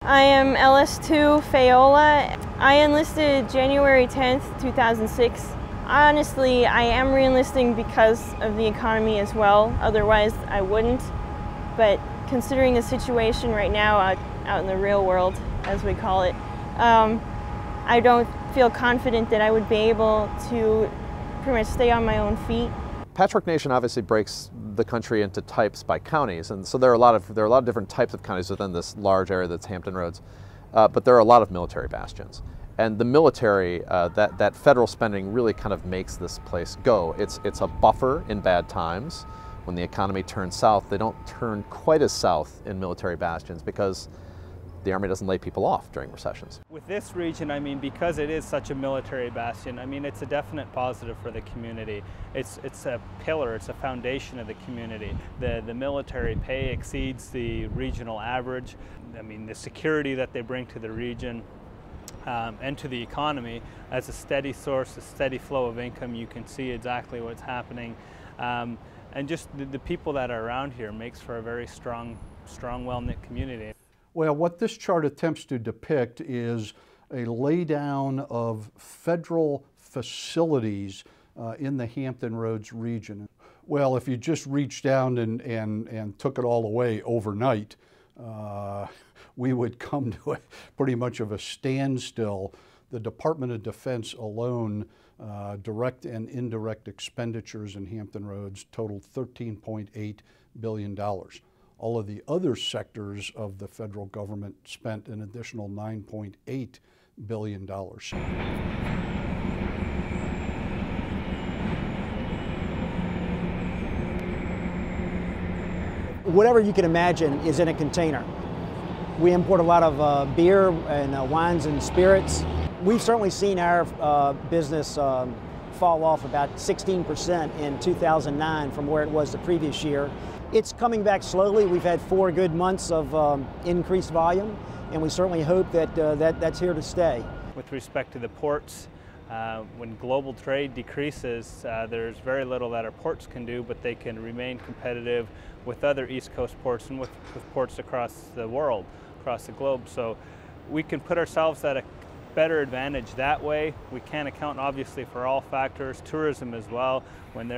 I am LS2 Fayola. I enlisted January 10th, 2006. Honestly, I am re-enlisting because of the economy as well. Otherwise, I wouldn't. But considering the situation right now out in the real world, as we call it, I don't feel confident that I would be able to pretty much stay on my own feet. Patchwork Nation obviously breaks the country into types by counties, and so there are a lot of different types of counties within this large area that's Hampton Roads. But there are a lot of military bastions, and the military, that federal spending really kind of makes this place go. It's a buffer in bad times. When the economy turns south, they don't turn quite as south in military bastions because the Army doesn't lay people off during recessions. With this region, I mean, because it is such a military bastion, I mean, it's a definite positive for the community. It's a pillar, it's a foundation of the community. The military pay exceeds the regional average. I mean, the security that they bring to the region and to the economy as a steady source, a steady flow of income. You can see exactly what's happening. And just the people that are around here makes for a very strong, well-knit community. Well, what this chart attempts to depict is a laydown of federal facilities in the Hampton Roads region. Well, if you just reached down and took it all away overnight, we would come to pretty much of a standstill. The Department of Defense alone, direct and indirect expenditures in Hampton Roads totaled $13.8 billion. All of the other sectors of the federal government spent an additional $9.8 billion. Whatever you can imagine is in a container. We import a lot of beer and wines and spirits. We've certainly seen our business fall off about 16% in 2009 from where it was the previous year. It's coming back slowly. We've had 4 good months of increased volume, and we certainly hope that that's here to stay. With respect to the ports, when global trade decreases, there's very little that our ports can do, but they can remain competitive with other East Coast ports and with ports across the world, across the globe. So we can put ourselves at a better advantage that way. We can't account obviously for all factors, tourism as well. When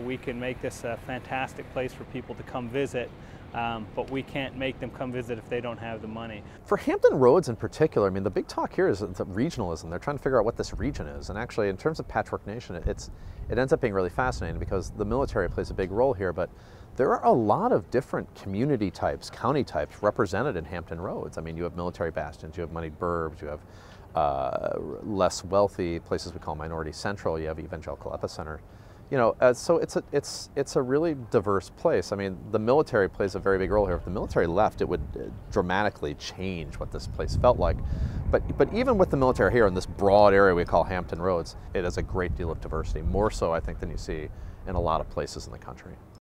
we can make this a fantastic place for people to come visit, but we can't make them come visit if they don't have the money. For Hampton Roads in particular, I mean, the big talk here is the regionalism. They're trying to figure out what this region is, and actually in terms of Patchwork Nation, it ends up being really fascinating because the military plays a big role here, but there are a lot of different community types, county types represented in Hampton Roads. I mean, you have military bastions, you have moneyed burbs, you have less wealthy places we call minority central, you have evangelical epicenter. You know, so it's a really diverse place. I mean, the military plays a very big role here. If the military left, it would dramatically change what this place felt like. But even with the military here in this broad area we call Hampton Roads, it has a great deal of diversity, more so I think than you see in a lot of places in the country.